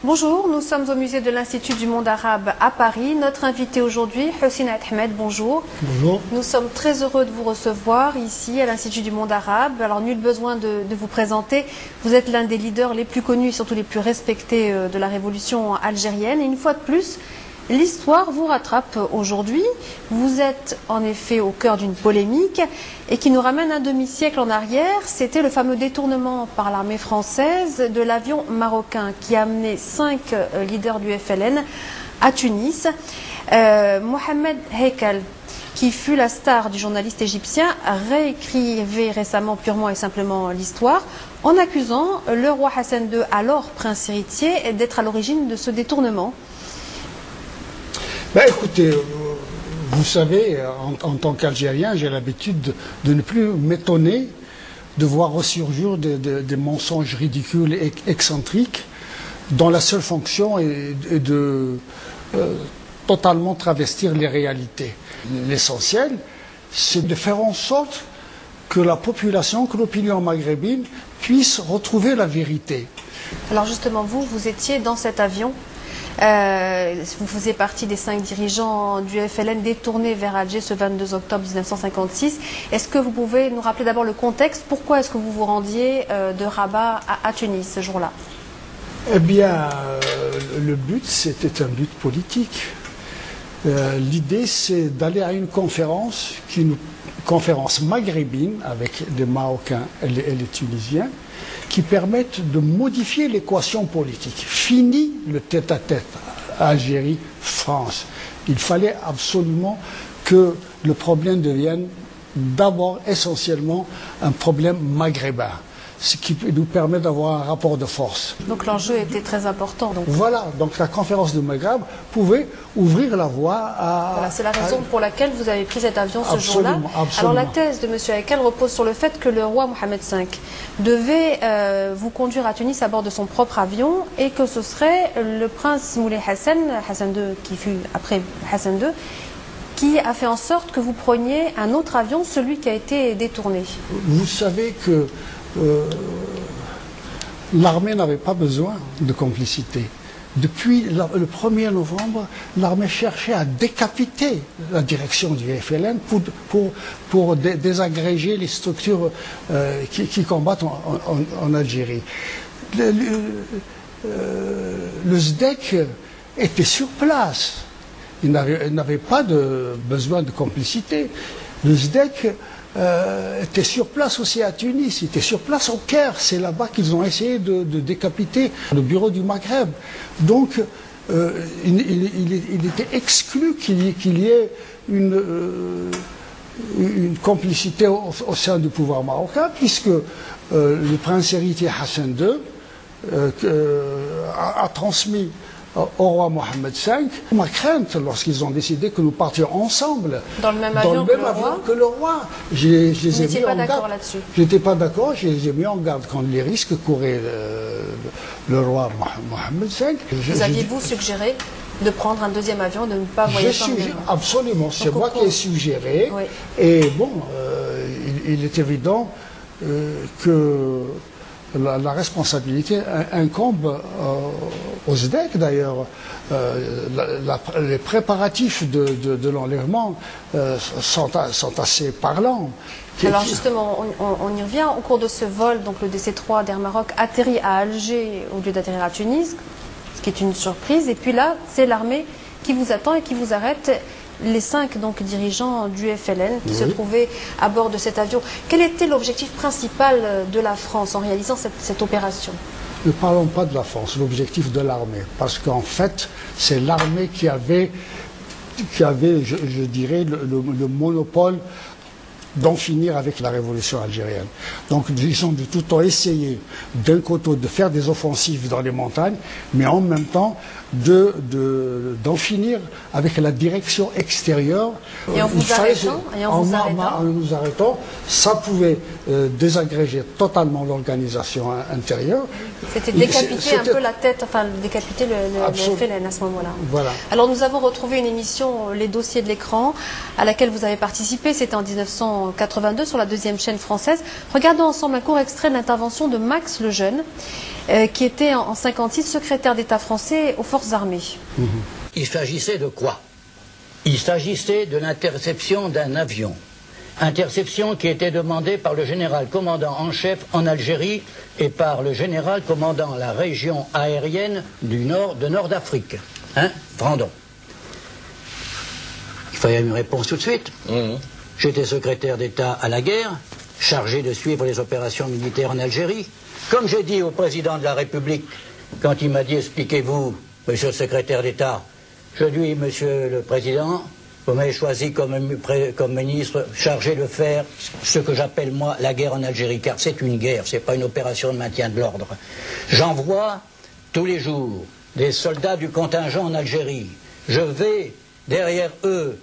Bonjour, nous sommes au musée de l'Institut du monde arabe à Paris. Notre invité aujourd'hui, Hussein Ahmed, bonjour. Bonjour. Nous sommes très heureux de vous recevoir ici à l'Institut du monde arabe. Alors nul besoin de vous présenter, vous êtes l'un des leaders les plus connus et surtout les plus respectés de la révolution algérienne. Et une fois de plus, l'histoire vous rattrape aujourd'hui. Vous êtes en effet au cœur d'une polémique et qui nous ramène un demi-siècle en arrière. C'était le fameux détournement par l'armée française de l'avion marocain qui a amené 5 leaders du FLN à Tunis. Mohamed Hekel, qui fut la star du journaliste égyptien, réécrivait récemment purement et simplement l'histoire en accusant le roi Hassan II, alors prince héritier, d'être à l'origine de ce détournement. Ben, écoutez, vous savez, en tant qu'Algérien, j'ai l'habitude de ne plus m'étonner de voir ressurgir des mensonges ridicules et excentriques dont la seule fonction est de totalement travestir les réalités. L'essentiel, c'est de faire en sorte que la population, que l'opinion maghrébine puisse retrouver la vérité. Alors justement, vous étiez dans cet avion. Vous faisiez partie des 5 dirigeants du FLN détournés vers Alger ce 22 octobre 1956. Est-ce que vous pouvez nous rappeler d'abord le contexte? Pourquoi est-ce que vous vous rendiez de Rabat à Tunis ce jour-là? Eh bien, le but, c'était un but politique. L'idée, c'est d'aller à une conférence, conférence maghrébine avec les Marocains et les Tunisiens, qui permettent de modifier l'équation politique. Fini le tête-à-tête Algérie-France. Il fallait absolument que le problème devienne d'abord essentiellement un problème maghrébin, ce qui nous permet d'avoir un rapport de force. Donc l'enjeu était très important. Voilà, donc la conférence de Maghreb pouvait ouvrir la voie à... Voilà, c'est la raison pour laquelle vous avez pris cet avion ce jour-là. Alors la thèse de M. Hekel repose sur le fait que le roi Mohamed V devait vous conduire à Tunis à bord de son propre avion et que ce serait le prince Moulay Hassan, Hassan II qui fut après Hassan II, qui a fait en sorte que vous preniez un autre avion, celui qui a été détourné. Vous savez que l'armée n'avait pas besoin de complicité. Depuis le 1er novembre, l'armée cherchait à décapiter la direction du FLN pour désagréger les structures qui combattent en Algérie. Le SDEC était sur place. Il n'avait pas besoin de complicité. Le SDEC était sur place aussi à Tunis, il était sur place au Caire. C'est là-bas qu'ils ont essayé de décapiter le bureau du Maghreb. Donc, il était exclu qu'il y ait une complicité au sein du pouvoir marocain, puisque le prince héritier Hassan II a transmis au roi Mohamed V ma crainte lorsqu'ils ont décidé que nous partions ensemble dans le même avion que le roi. Je les ai mis en garde. Je n'étais pas d'accord, je les ai mis en garde contre les risques courait le roi Mohamed V. Vous aviez-vous suggéré de prendre un deuxième avion, de ne pas voyager en même temps? Absolument, c'est moi qui ai suggéré. Oui. Et bon, il est évident que la responsabilité incombe au SDEC d'ailleurs. Les préparatifs de l'enlèvement sont assez parlants. Alors justement, on y revient. Au cours de ce vol, donc le DC-3 d'Air Maroc atterrit à Alger au lieu d'atterrir à Tunis, ce qui est une surprise. Et puis là, c'est l'armée qui vous attend et qui vous arrête. Les 5 donc, dirigeants du FLN qui se trouvaient à bord de cet avion. Quel était l'objectif principal de la France en réalisant cette opération? Ne parlons pas de la France, l'objectif de l'armée. Parce qu'en fait, c'est l'armée qui avait je dirais, le monopole d'en finir avec la révolution algérienne. Donc ils ont de tout temps essayé, d'un côté, de faire des offensives dans les montagnes, mais en même temps d'en finir avec la direction extérieure. Et en nous arrêtant, ça pouvait désagréger totalement l'organisation intérieure. C'était décapiter un peu la tête, enfin décapiter le FLN à ce moment-là. Voilà. Alors nous avons retrouvé une émission, Les Dossiers de l'écran, à laquelle vous avez participé, c'était en 1982 sur la 2e chaîne française. Regardons ensemble un court extrait de l'intervention de Max Lejeune. qui était en 1956 secrétaire d'État français aux forces armées. Il s'agissait de quoi? Il s'agissait de l'interception d'un avion. Interception qui était demandée par le général commandant en chef en Algérie et par le général commandant la région aérienne de Nord d'Afrique. Hein, Brandon. Il fallait une réponse tout de suite. J'étais secrétaire d'État à la guerre, chargé de suivre les opérations militaires en Algérie. Comme j'ai dit au président de la République, quand il m'a dit « Expliquez-vous, monsieur le secrétaire d'État », je lui ai dit « Monsieur le Président, vous m'avez choisi comme ministre chargé de faire ce que j'appelle moi la guerre en Algérie, car c'est une guerre, c'est pas une opération de maintien de l'ordre. J'envoie tous les jours des soldats du contingent en Algérie. Je vais derrière eux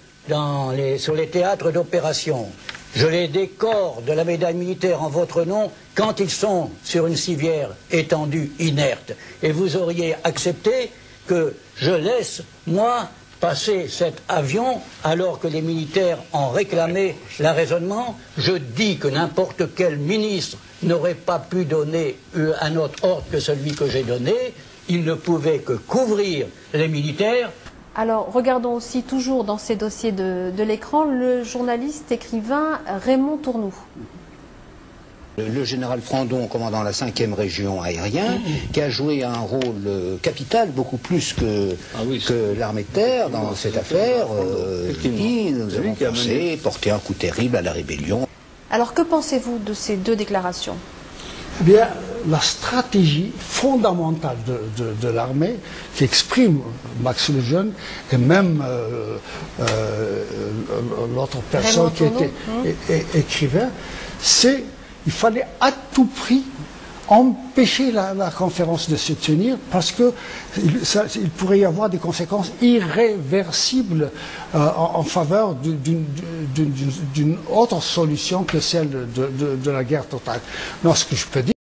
sur les théâtres d'opération. Je les décore de la médaille militaire en votre nom quand ils sont sur une civière étendue, inerte. Et vous auriez accepté que je laisse, moi, passer cet avion alors que les militaires en réclamaient l'arraisonnement. Je dis que n'importe quel ministre n'aurait pas pu donner un autre ordre que celui que j'ai donné. Il ne pouvait que couvrir les militaires. Alors, regardons aussi toujours dans ces dossiers de l'écran le journaliste écrivain Raymond Tournoux. Le général Frandon, commandant la 5e région aérienne, qui a joué un rôle capital, beaucoup plus que l'armée de terre dans cette affaire, qui nous avons pensé porter un coup terrible à la rébellion. Alors, que pensez-vous de ces deux déclarations? Eh bien, la stratégie fondamentale de l'armée qu'exprime Max Lejeune et même l'autre personne qui était écrivain, c'est il fallait à tout prix empêcher la conférence de se tenir parce qu'il pourrait y avoir des conséquences irréversibles en faveur d'une autre solution que celle de la guerre totale. Non, ce que je peux dire,